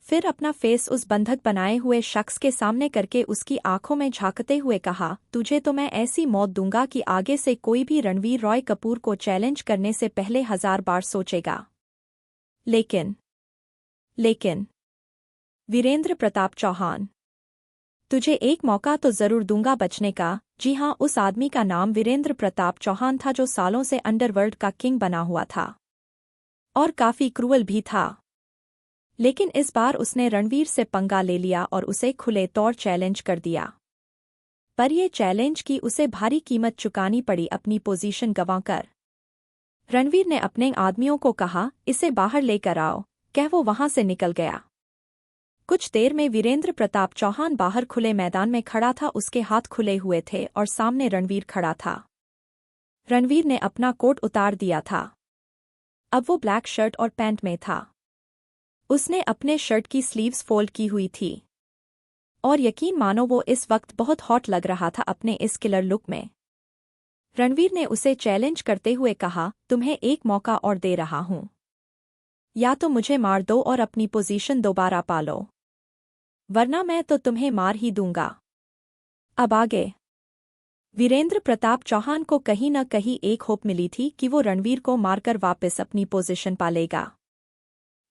फिर अपना फेस उस बंधक बनाए हुए शख्स के सामने करके उसकी आंखों में झांकते हुए कहा, तुझे तो मैं ऐसी मौत दूंगा कि आगे से कोई भी रणवीर रॉय कपूर को चैलेंज करने से पहले 1000 बार सोचेगा। लेकिन वीरेंद्र प्रताप चौहान, तुझे एक मौका तो जरूर दूंगा बचने का। जी हाँ, उस आदमी का नाम वीरेंद्र प्रताप चौहान था जो सालों से अंडरवर्ल्ड का किंग बना हुआ था और काफी क्रूअल भी था। लेकिन इस बार उसने रणवीर से पंगा ले लिया और उसे खुले तौर चैलेंज कर दिया। पर ये चैलेंज की उसे भारी कीमत चुकानी पड़ी अपनी पोजीशन गंवाकर। रणवीर ने अपने आदमियों को कहा, इसे बाहर लेकर आओ। कह वो वहां से निकल गया। कुछ देर में वीरेंद्र प्रताप चौहान बाहर खुले मैदान में खड़ा था। उसके हाथ खुले हुए थे और सामने रणवीर खड़ा था। रणवीर ने अपना कोट उतार दिया था। अब वो ब्लैक शर्ट और पैंट में था। उसने अपने शर्ट की स्लीव्स फोल्ड की हुई थी और यकीन मानो वो इस वक्त बहुत हॉट लग रहा था अपने इस किलर लुक में। रणवीर ने उसे चैलेंज करते हुए कहा, तुम्हें एक मौका और दे रहा हूं, या तो मुझे मार दो और अपनी पोजीशन दोबारा पालो, वरना मैं तो तुम्हें मार ही दूंगा। अब आगे। वीरेंद्र प्रताप चौहान को कहीं न कहीं एक होप मिली थी कि वो रणवीर को मारकर वापस अपनी पोजीशन पालेगा,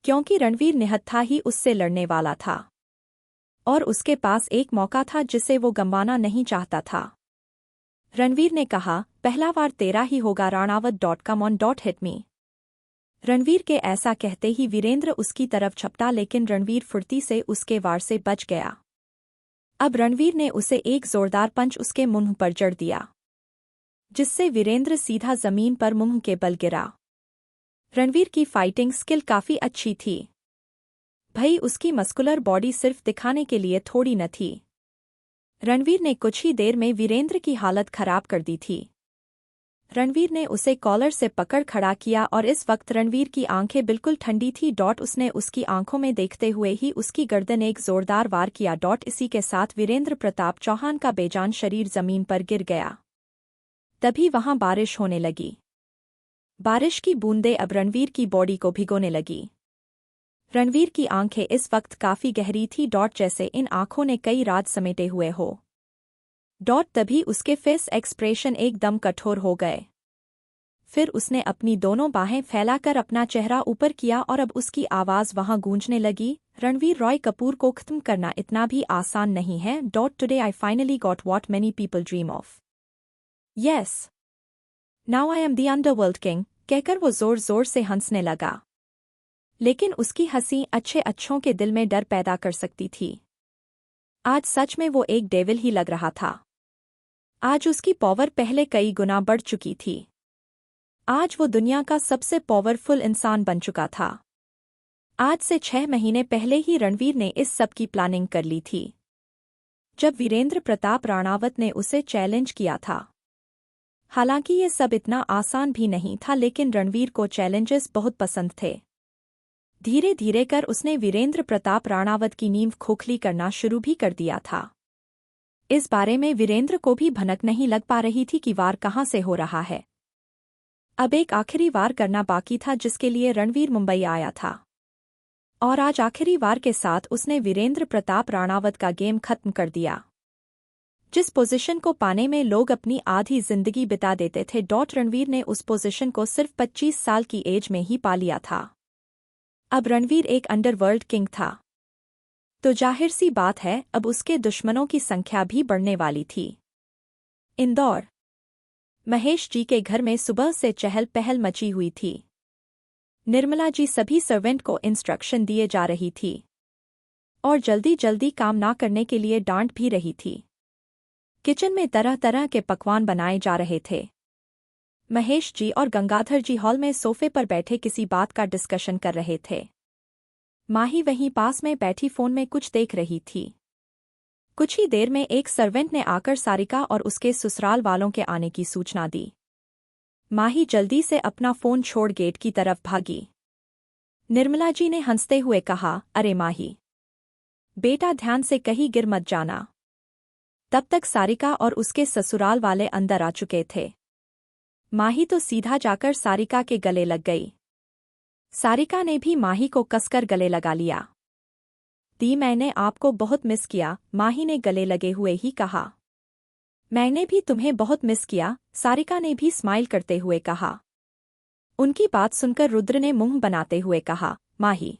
क्योंकि रणवीर निहत्था ही उससे लड़ने वाला था और उसके पास एक मौका था जिसे वो गंवाना नहीं चाहता था। रणवीर ने कहा, पहला वार तेरा ही होगा Ranawat.com/hit me। रणवीर के ऐसा कहते ही वीरेंद्र उसकी तरफ झपटा, लेकिन रणवीर फुर्ती से उसके वार से बच गया। अब रणवीर ने उसे एक जोरदार पंच उसके मुंह पर जड़ दिया, जिससे वीरेंद्र सीधा जमीन पर मुंह के बल गिरा। रणवीर की फाइटिंग स्किल काफी अच्छी थी। भई उसकी मस्कुलर बॉडी सिर्फ दिखाने के लिए थोड़ी न थी। रणवीर ने कुछ ही देर में वीरेंद्र की हालत खराब कर दी थी। रणवीर ने उसे कॉलर से पकड़ खड़ा किया और इस वक्त रणवीर की आंखें बिल्कुल ठंडी थी। उसने उसकी आंखों में देखते हुए ही उसकी गर्दन एक जोरदार वार किया। इसी के साथ वीरेंद्र प्रताप चौहान का बेजान शरीर जमीन पर गिर गया। तभी वहां बारिश होने लगी। बारिश की बूंदें अब रणवीर की बॉडी को भिगोने लगी। रणवीर की आंखें इस वक्त काफी गहरी थी, जैसे इन आंखों ने कई रात समेटे हुए हो। तभी उसके फेस एक्सप्रेशन एकदम कठोर हो गए। फिर उसने अपनी दोनों बाहें फैलाकर अपना चेहरा ऊपर किया और अब उसकी आवाज वहां गूंजने लगी, रणवीर रॉय कपूर को खत्म करना इतना भी आसान नहीं है। Today I finally got what many people dream of. Yes, now I am the underworld king, कहकर वो जोर जोर से हंसने लगा। लेकिन उसकी हंसी अच्छों के दिल में डर पैदा कर सकती थी। आज सच में वो एक डेविल ही लग रहा था। आज उसकी पावर पहले कई गुना बढ़ चुकी थी। आज वो दुनिया का सबसे पावरफुल इंसान बन चुका था। आज से 6 महीने पहले ही रणवीर ने इस सब की प्लानिंग कर ली थी, जब वीरेंद्र प्रताप राणावत ने उसे चैलेंज किया था। हालांकि ये सब इतना आसान भी नहीं था, लेकिन रणवीर को चैलेंजेस बहुत पसंद थे। धीरे धीरे कर उसने वीरेंद्र प्रताप राणावत की नींव खोखली करना शुरू भी कर दिया था। इस बारे में वीरेंद्र को भी भनक नहीं लग पा रही थी कि वार कहाँ से हो रहा है। अब एक आखिरी वार करना बाकी था, जिसके लिए रणवीर मुंबई आया था और आज आखिरी वार के साथ उसने वीरेंद्र प्रताप राणावत का गेम खत्म कर दिया। जिस पोजीशन को पाने में लोग अपनी आधी जिंदगी बिता देते थे, रणवीर ने उस पोजीशन को सिर्फ 25 साल की एज में ही पा लिया था। अब रणवीर एक अंडरवर्ल्ड किंग था, तो जाहिर सी बात है अब उसके दुश्मनों की संख्या भी बढ़ने वाली थी। इंदौर महेश जी के घर में सुबह से चहल पहल मची हुई थी। निर्मला जी सभी सर्वेंट को इंस्ट्रक्शन दिए जा रही थी और जल्दी जल्दी काम ना करने के लिए डांट भी रही थी। किचन में तरह तरह के पकवान बनाए जा रहे थे। महेश जी और गंगाधर जी हॉल में सोफे पर बैठे किसी बात का डिस्कशन कर रहे थे। माही वहीं पास में बैठी फोन में कुछ देख रही थी। कुछ ही देर में एक सर्वेंट ने आकर सारिका और उसके ससुराल वालों के आने की सूचना दी। माही जल्दी से अपना फोन छोड़ गेट की तरफ भागी। निर्मला जी ने हंसते हुए कहा, अरे माही बेटा, ध्यान से कहीं गिर मत जाना। तब तक सारिका और उसके ससुराल वाले अंदर आ चुके थे। माही तो सीधा जाकर सारिका के गले लग गई। सारिका ने भी माही को कसकर गले लगा लिया। दी मैंने आपको बहुत मिस किया, माही ने गले लगे हुए ही कहा। मैंने भी तुम्हें बहुत मिस किया, सारिका ने भी स्माइल करते हुए कहा। उनकी बात सुनकर रुद्र ने मुंह बनाते हुए कहा, माही,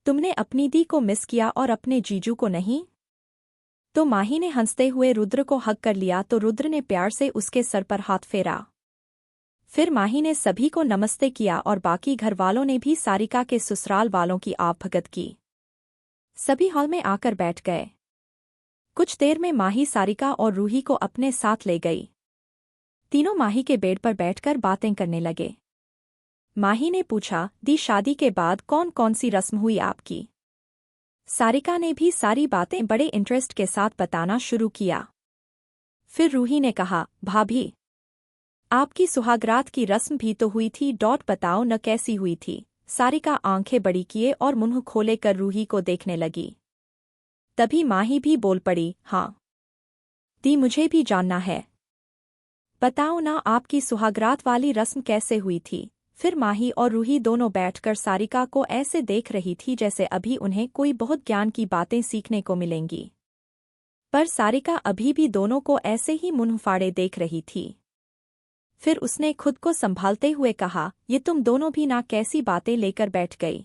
तुमने अपनी दी को मिस किया और अपने जीजू को नहीं? तो माही ने हंसते हुए रुद्र को हग कर लिया तो रुद्र ने प्यार से उसके सर पर हाथ फेरा। फिर माही ने सभी को नमस्ते किया और बाकी घरवालों ने भी सारिका के ससुराल वालों की आवभगत की। सभी हॉल में आकर बैठ गए। कुछ देर में माही सारिका और रूही को अपने साथ ले गई। तीनों माही के बेड पर बैठकर बातें करने लगे। माही ने पूछा, दी शादी के बाद कौन कौन सी रस्म हुई आपकी? सारिका ने भी सारी बातें बड़े इंटरेस्ट के साथ बताना शुरू किया। फिर रूही ने कहा, भाभी, आपकी सुहागरात की रस्म भी तो हुई थी, बताओ न कैसी हुई थी? सारिका आंखें बड़ी किए और मुंह खोले कर रूही को देखने लगी। तभी माही भी बोल पड़ी, हाँ दी, मुझे भी जानना है, बताओ ना आपकी सुहागरात वाली रस्म कैसे हुई थी? फिर माही और रूही दोनों बैठकर सारिका को ऐसे देख रही थी जैसे अभी उन्हें कोई बहुत ज्ञान की बातें सीखने को मिलेंगी। पर सारिका अभी भी दोनों को ऐसे ही मुंह फाड़े देख रही थी। फिर उसने खुद को संभालते हुए कहा, ये तुम दोनों भी ना कैसी बातें लेकर बैठ गई।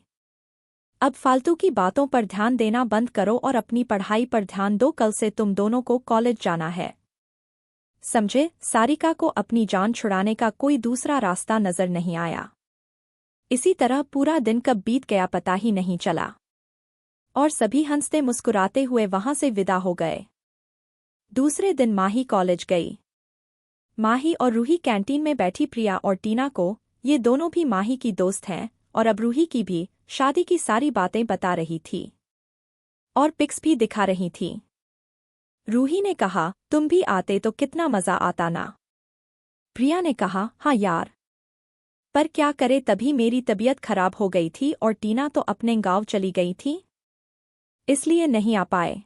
अब फालतू की बातों पर ध्यान देना बंद करो और अपनी पढ़ाई पर ध्यान दो, कल से तुम दोनों को कॉलेज जाना है, समझे? सारिका को अपनी जान छुड़ाने का कोई दूसरा रास्ता नजर नहीं आया। इसी तरह पूरा दिन कब बीत गया पता ही नहीं चला और सभी हंसते मुस्कुराते हुए वहां से विदा हो गए। दूसरे दिन माही कॉलेज गई। माही और रूही कैंटीन में बैठी प्रिया और टीना को, ये दोनों भी माही की दोस्त हैं और अब रूही की भी शादी की सारी बातें बता रही थी और पिक्स भी दिखा रही थी। रूही ने कहा, तुम भी आते तो कितना मजा आता ना? प्रिया ने कहा, हाँ यार, पर क्या करे, तभी मेरी तबीयत खराब हो गई थी और टीना तो अपने गांव चली गई थी, इसलिए नहीं आ पाए।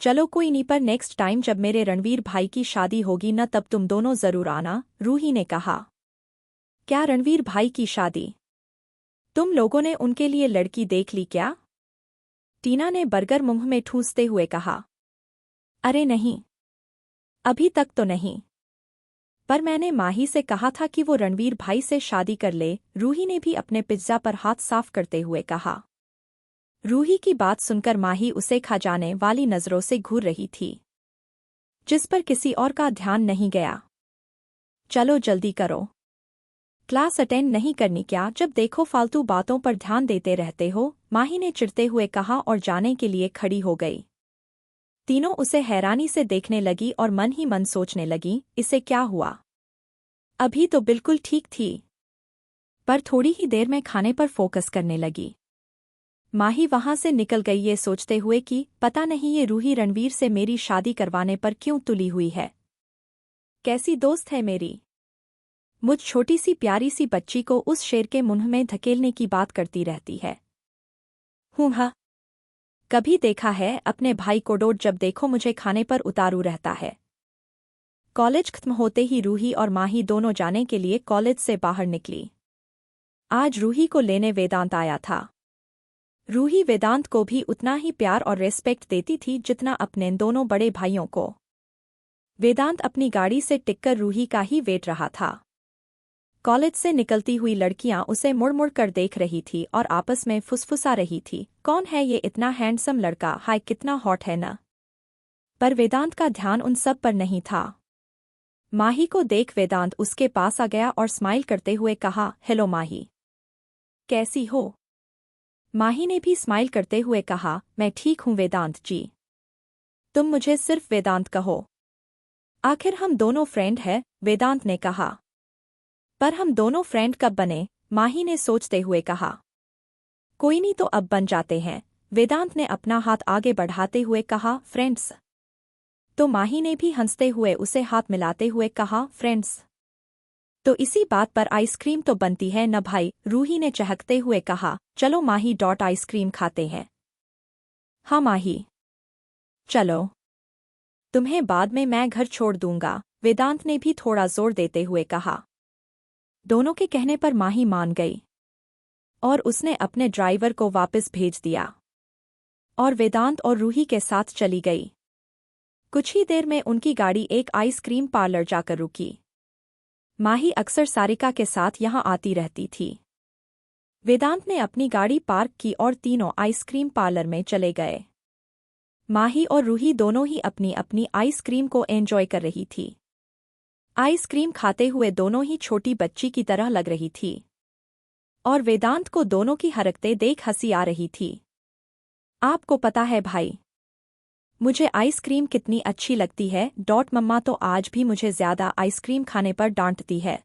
चलो कोई नहीं, पर नेक्स्ट टाइम जब मेरे रणवीर भाई की शादी होगी न, तब तुम दोनों जरूर आना, रूही ने कहा। क्या रणवीर भाई की शादी? तुम लोगों ने उनके लिए लड़की देख ली क्या? टीना ने बर्गर मुंह में ठूंसते हुए कहा। अरे नहीं, अभी तक तो नहीं, पर मैंने माही से कहा था कि वो रणवीर भाई से शादी कर ले, रूही ने भी अपने पिज्जा पर हाथ साफ करते हुए कहा। रूही की बात सुनकर माही उसे खा जाने वाली नजरों से घूर रही थी, जिस पर किसी और का ध्यान नहीं गया। चलो जल्दी करो, क्लास अटेंड नहीं करनी क्या? जब देखो फालतू बातों पर ध्यान देते रहते हो, माही ने चिढ़ते हुए कहा और जाने के लिए खड़ी हो गई। तीनों उसे हैरानी से देखने लगी और मन ही मन सोचने लगी, इसे क्या हुआ? अभी तो बिल्कुल ठीक थी, पर थोड़ी ही देर में खाने पर फोकस करने लगी। माही वहां से निकल गई ये सोचते हुए कि पता नहीं ये रूही रणवीर से मेरी शादी करवाने पर क्यों तुली हुई है। कैसी दोस्त है मेरी, मुझ छोटी सी प्यारी सी बच्ची को उस शेर के मुंह में धकेलने की बात करती रहती है। हाँ, कभी देखा है अपने भाई को? डोट जब देखो मुझे खाने पर उतारू रहता है। कॉलेज खत्म होते ही रूही और माही दोनों जाने के लिए कॉलेज से बाहर निकली। आज रूही को लेने वेदांत आया था। रूही वेदांत को भी उतना ही प्यार और रेस्पेक्ट देती थी जितना अपने दोनों बड़े भाइयों को। वेदांत अपनी गाड़ी से टिककर रूही का ही वेट रहा था। कॉलेज से निकलती हुई लड़कियां उसे मुड़ मुड़ कर देख रही थी और आपस में फुसफुसा रही थी, कौन है ये इतना हैंडसम लड़का, हाय कितना हॉट है ना? पर वेदांत का ध्यान उन सब पर नहीं था। माही को देख वेदांत उसके पास आ गया और स्माइल करते हुए कहा, हेलो माही, कैसी हो? माही ने भी स्माइल करते हुए कहा, मैं ठीक हूँ वेदांत जी, तुम मुझे सिर्फ वेदांत कहो, आखिर हम दोनों फ्रेंड हैं, वेदांत ने कहा। पर हम दोनों फ्रेंड कब बने? माही ने सोचते हुए कहा। कोई नहीं तो अब बन जाते हैं, वेदांत ने अपना हाथ आगे बढ़ाते हुए कहा, फ्रेंड्स। तो माही ने भी हंसते हुए उसे हाथ मिलाते हुए कहा, फ्रेंड्स तो इसी बात पर आइसक्रीम तो बनती है न भाई, रूही ने चहकते हुए कहा, चलो माही आइसक्रीम खाते हैं। हाँ माही, चलो, तुम्हें बाद में मैं घर छोड़ दूंगा, वेदांत ने भी थोड़ा जोर देते हुए कहा। दोनों के कहने पर माही मान गई और उसने अपने ड्राइवर को वापस भेज दिया। और वेदांत और रूही के साथ चली गई। कुछ ही देर में उनकी गाड़ी एक आइसक्रीम पार्लर जाकर रुकी। माही अक्सर सारिका के साथ यहां आती रहती थी। वेदांत ने अपनी गाड़ी पार्क की और तीनों आइसक्रीम पार्लर में चले गए। माही और रूही दोनों ही अपनी अपनी आइसक्रीम को एंजॉय कर रही थी। आइसक्रीम खाते हुए दोनों ही छोटी बच्ची की तरह लग रही थी और वेदांत को दोनों की हरकतें देख हंसी आ रही थी। आपको पता है भाई, मुझे आइसक्रीम कितनी अच्छी लगती है। मम्मा तो आज भी मुझे ज्यादा आइसक्रीम खाने पर डांटती है,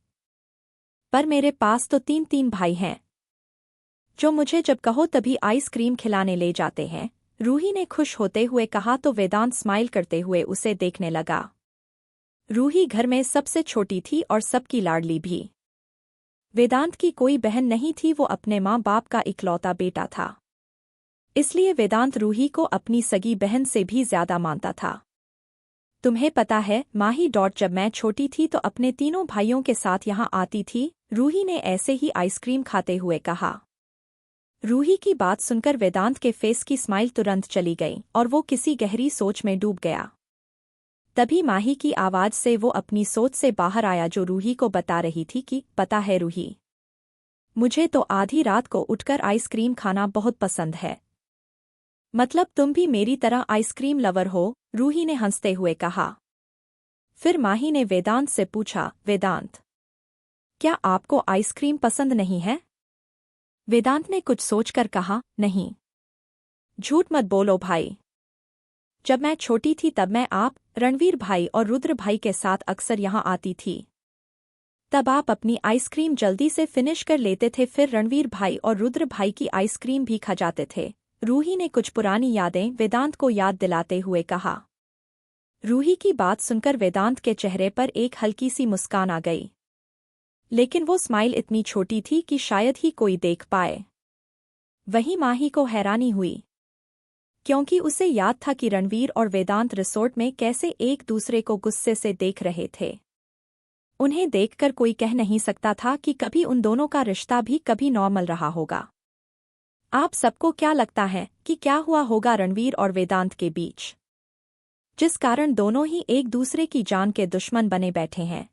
पर मेरे पास तो 3 भाई हैं जो मुझे जब कहो तभी आइसक्रीम खिलाने ले जाते हैं। रूही ने खुश होते हुए कहा तो वेदांत स्माइल करते हुए उसे देखने लगा। रूही घर में सबसे छोटी थी और सबकी लाडली भी। वेदांत की कोई बहन नहीं थी, वो अपने माँ बाप का इकलौता बेटा था। इसलिए वेदांत रूही को अपनी सगी बहन से भी ज्यादा मानता था। तुम्हें पता है माही, जब मैं छोटी थी तो अपने तीनों भाइयों के साथ यहाँ आती थी। रूही ने ऐसे ही आइसक्रीम खाते हुए कहा। रूही की बात सुनकर वेदांत के फेस की स्माइल तुरंत चली गई और वो किसी गहरी सोच में डूब गया। तभी माही की आवाज से वो अपनी सोच से बाहर आया, जो रूही को बता रही थी कि पता है रूही, मुझे तो आधी रात को उठकर आइसक्रीम खाना बहुत पसंद है। मतलब तुम भी मेरी तरह आइसक्रीम लवर हो? रूही ने हंसते हुए कहा। फिर माही ने वेदांत से पूछा, वेदांत, क्या आपको आइसक्रीम पसंद नहीं है? वेदांत ने कुछ सोचकर कहा, नहीं। झूठ मत बोलो भाई, जब मैं छोटी थी तब मैं आप, रणवीर भाई और रुद्र भाई के साथ अक्सर यहाँ आती थी। तब आप अपनी आइसक्रीम जल्दी से फिनिश कर लेते थे, फिर रणवीर भाई और रुद्र भाई की आइसक्रीम भी खा जाते थे। रूही ने कुछ पुरानी यादें वेदांत को याद दिलाते हुए कहा। रूही की बात सुनकर वेदांत के चेहरे पर एक हल्की सी मुस्कान आ गई, लेकिन वो स्माइल इतनी छोटी थी कि शायद ही कोई देख पाए। वहीं माही को हैरानी हुई, क्योंकि उसे याद था कि रणवीर और वेदांत रिसोर्ट में कैसे एक दूसरे को गुस्से से देख रहे थे। उन्हें देखकर कोई कह नहीं सकता था कि कभी उन दोनों का रिश्ता भी कभी नॉर्मल रहा होगा। आप सबको क्या लगता है कि क्या हुआ होगा रणवीर और वेदांत के बीच, जिस कारण दोनों ही एक दूसरे की जान के दुश्मन बने बैठे हैं?